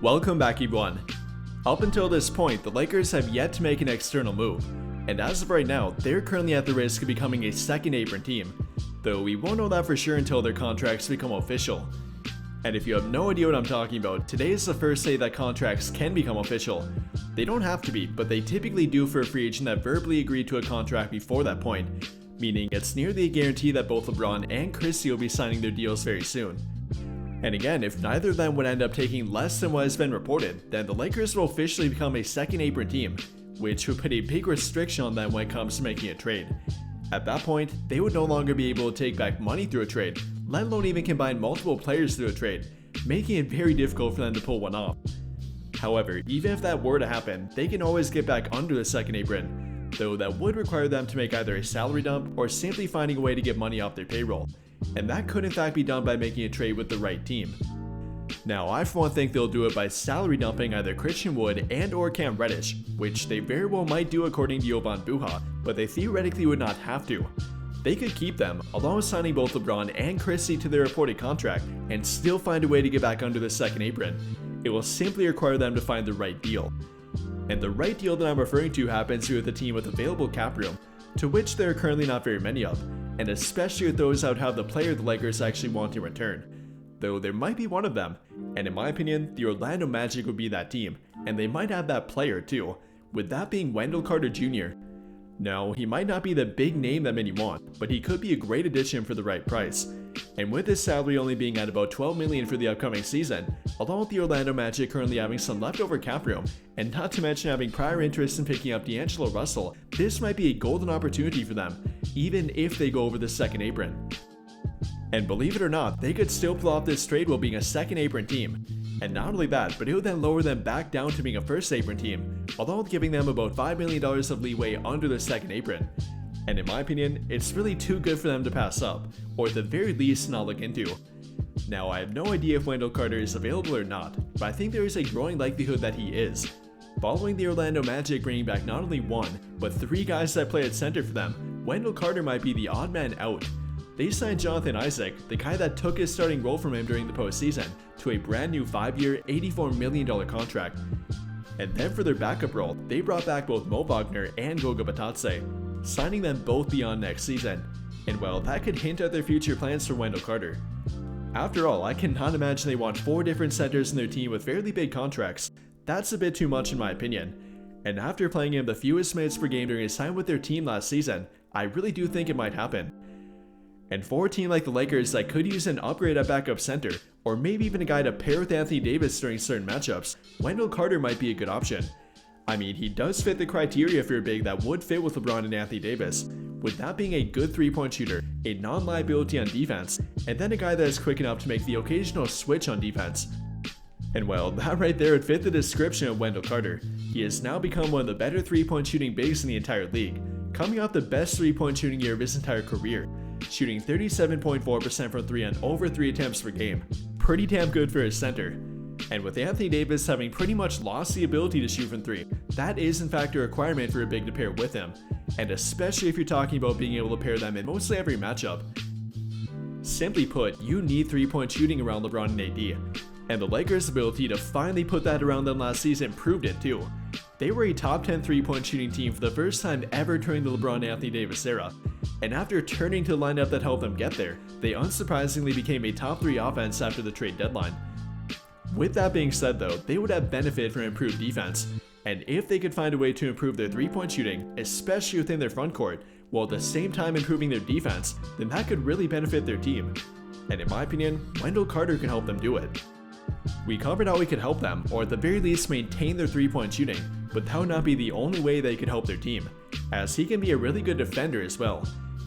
Welcome back everyone. Up until this point, the Lakers have yet to make an external move, and as of right now, they're currently at the risk of becoming a second apron team, though we won't know that for sure until their contracts become official. And if you have no idea what I'm talking about, today is the first day that contracts can become official. They don't have to be, but they typically do for a free agent that verbally agreed to a contract before that point, meaning it's nearly a guarantee that both LeBron and Christie will be signing their deals very soon. And again, if neither of them would end up taking less than what has been reported, then the Lakers will officially become a second apron team, which would put a big restriction on them when it comes to making a trade. At that point, they would no longer be able to take back money through a trade, let alone even combine multiple players through a trade, making it very difficult for them to pull one off. However, even if that were to happen, they can always get back under the second apron, though that would require them to make either a salary dump or simply finding a way to get money off their payroll. And that could in fact be done by making a trade with the right team. Now, I for one think they'll do it by salary dumping either Christian Wood and or Cam Reddish, which they very well might do according to Jovan Buha, but they theoretically would not have to. They could keep them, along with signing both LeBron and Christie to their reported contract, and still find a way to get back under the second apron. It will simply require them to find the right deal. And the right deal that I'm referring to happens with a team with available cap room, to which there are currently not very many of, and especially with those that would have the player the Lakers actually want in return. Though there might be one of them, and in my opinion, the Orlando Magic would be that team, and they might have that player too, with that being Wendell Carter Jr. Now, he might not be the big name that many want, but he could be a great addition for the right price. And with his salary only being at about $12 million for the upcoming season, along with the Orlando Magic currently having some leftover cap room, and not to mention having prior interest in picking up D'Angelo Russell, this might be a golden opportunity for them, even if they go over the second apron. And believe it or not, they could still pull off this trade while being a second apron team. And not only that, but it would then lower them back down to being a first apron team, along with giving them about $5 million of leeway under the second apron. And in my opinion, it's really too good for them to pass up, or at the very least not look into. Now, I have no idea if Wendell Carter is available or not, but I think there is a growing likelihood that he is. Following the Orlando Magic bringing back not only one, but three guys that play at center for them, Wendell Carter might be the odd man out. They signed Jonathan Isaac, the guy that took his starting role from him during the postseason, to a brand new 5-year, $84 million contract. And then for their backup role, they brought back both Mo Wagner and Goga Batadze, signing them both beyond next season. And well, that could hint at their future plans for Wendell Carter. After all, I cannot imagine they want 4 different centers in their team with fairly big contracts. That's a bit too much in my opinion. And after playing him the fewest minutes per game during his time with their team last season, I really do think it might happen. And for a team like the Lakers that could use an upgrade at backup center, or maybe even a guy to pair with Anthony Davis during certain matchups, Wendell Carter might be a good option. I mean, he does fit the criteria for a big that would fit with LeBron and Anthony Davis, with that being a good 3-point shooter, a non-liability on defense, and then a guy that is quick enough to make the occasional switch on defense. And well, that right there would fit the description of Wendell Carter. He has now become one of the better 3-point shooting bigs in the entire league, coming off the best 3-point shooting year of his entire career, shooting 37.4% from 3 on over 3 attempts per game. Pretty damn good for his center. And with Anthony Davis having pretty much lost the ability to shoot from 3, that is in fact a requirement for a big to pair with him, and especially if you're talking about being able to pair them in mostly every matchup. Simply put, you need 3-point shooting around LeBron and AD, and the Lakers' ability to finally put that around them last season proved it too. They were a top 10 3-point shooting team for the first time ever during the LeBron and Anthony Davis era, and after turning to the lineup that helped them get there, they unsurprisingly became a top 3 offense after the trade deadline. With that being said though, they would have benefited from improved defense, and if they could find a way to improve their 3-point shooting, especially within their front court, while at the same time improving their defense, then that could really benefit their team. And in my opinion, Wendell Carter can help them do it. We covered how he could help them, or at the very least maintain their 3-point shooting, but that would not be the only way they could help their team, as he can be a really good defender as well.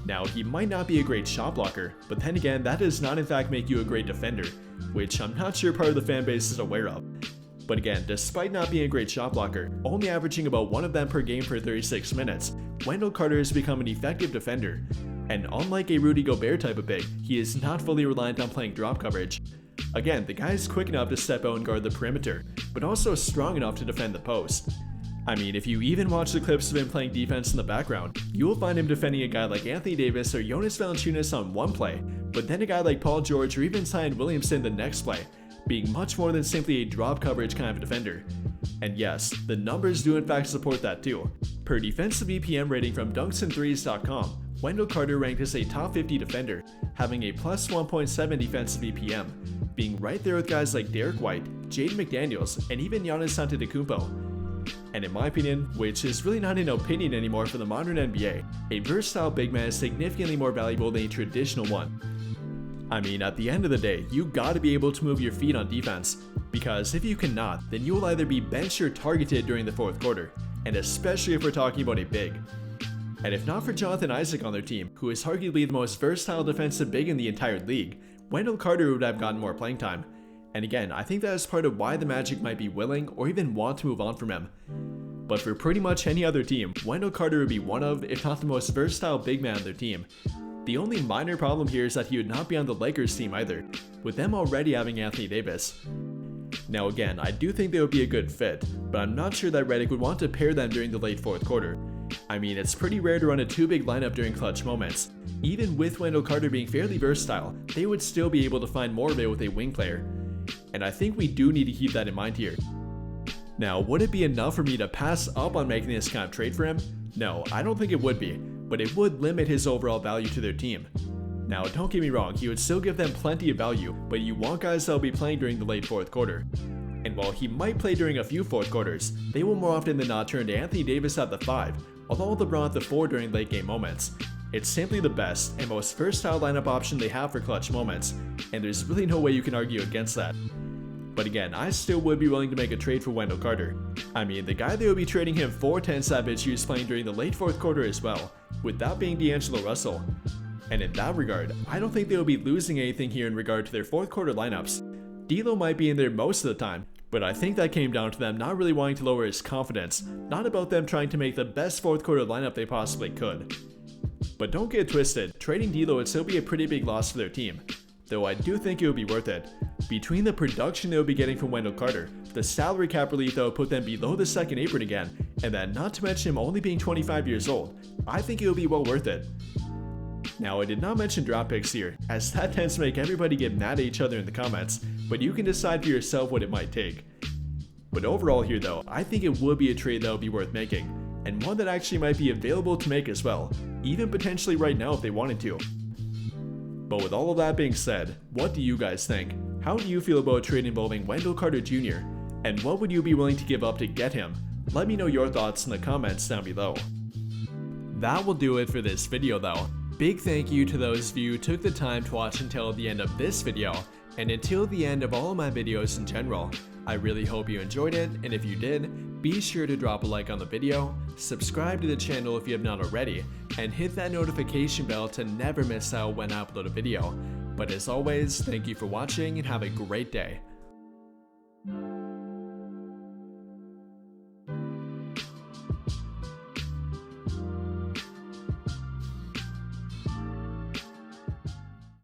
Now, he might not be a great shot blocker, but then again, that does not in fact make you a great defender, which I'm not sure part of the fan base is aware of. But again, despite not being a great shot blocker, only averaging about 1 of them per game for 36 minutes, Wendell Carter has become an effective defender. And unlike a Rudy Gobert type of big, he is not fully reliant on playing drop coverage. Again, the guy is quick enough to step out and guard the perimeter, but also strong enough to defend the post. I mean, if you even watch the clips of him playing defense in the background, you will find him defending a guy like Anthony Davis or Jonas Valanciunas on one play, but then a guy like Paul George or even Zion Williamson the next play, being much more than simply a drop coverage kind of defender. And yes, the numbers do in fact support that too. Per defensive EPM rating from dunksandthrees.com, Wendell Carter ranked as a top 50 defender, having a plus 1.7 defensive EPM, being right there with guys like Derek White, Jaden McDaniels, and even Giannis Antetokounmpo. And in my opinion, which is really not an opinion anymore for the modern NBA, a versatile big man is significantly more valuable than a traditional one. I mean, at the end of the day, you gotta be able to move your feet on defense, because if you cannot, then you will either be benched or targeted during the fourth quarter, and especially if we're talking about a big. And if not for Jonathan Isaac on their team, who is arguably the most versatile defensive big in the entire league, Wendell Carter would have gotten more playing time. And again, I think that is part of why the Magic might be willing or even want to move on from him. But for pretty much any other team, Wendell Carter would be one of, if not the most versatile big man on their team. The only minor problem here is that he would not be on the Lakers team either, with them already having Anthony Davis. Now again, I do think they would be a good fit, but I'm not sure that Redick would want to pair them during the late fourth quarter. I mean, it's pretty rare to run a two-big lineup during clutch moments. Even with Wendell Carter being fairly versatile, they would still be able to find more of it with a wing player. And I think we do need to keep that in mind here. Now, would it be enough for me to pass up on making this kind of trade for him? No, I don't think it would be, but it would limit his overall value to their team. Now, don't get me wrong, he would still give them plenty of value, but you want guys that will be playing during the late fourth quarter. And while he might play during a few fourth quarters, they will more often than not turn to Anthony Davis at the 5, although LeBron at the 4 during late game moments. It's simply the best and most versatile lineup option they have for clutch moments, and there's really no way you can argue against that. But again, I still would be willing to make a trade for Wendell Carter. I mean, the guy they would be trading him for Ten Savage is playing during the late fourth quarter as well, with that being D'Angelo Russell. And in that regard, I don't think they will be losing anything here in regard to their fourth quarter lineups. D'Lo might be in there most of the time, but I think that came down to them not really wanting to lower his confidence, not about them trying to make the best fourth quarter lineup they possibly could. But don't get twisted, trading D'Lo would still be a pretty big loss for their team, though I do think it would be worth it. Between the production they would be getting from Wendell Carter, the salary cap relief that would put them below the second apron again, and that not to mention him only being 25 years old, I think it would be well worth it. Now, I did not mention draft picks here, as that tends to make everybody get mad at each other in the comments, but you can decide for yourself what it might take. But overall here though, I think it would be a trade that would be worth making, and one that actually might be available to make as well, even potentially right now if they wanted to. But with all of that being said, what do you guys think? How do you feel about a trade involving Wendell Carter Jr.? And what would you be willing to give up to get him? Let me know your thoughts in the comments down below. That will do it for this video though. Big thank you to those of you who took the time to watch until the end of this video, and until the end of all of my videos in general. I really hope you enjoyed it, and if you did, be sure to drop a like on the video, subscribe to the channel if you have not already, and hit that notification bell to never miss out when I upload a video. But as always, thank you for watching and have a great day.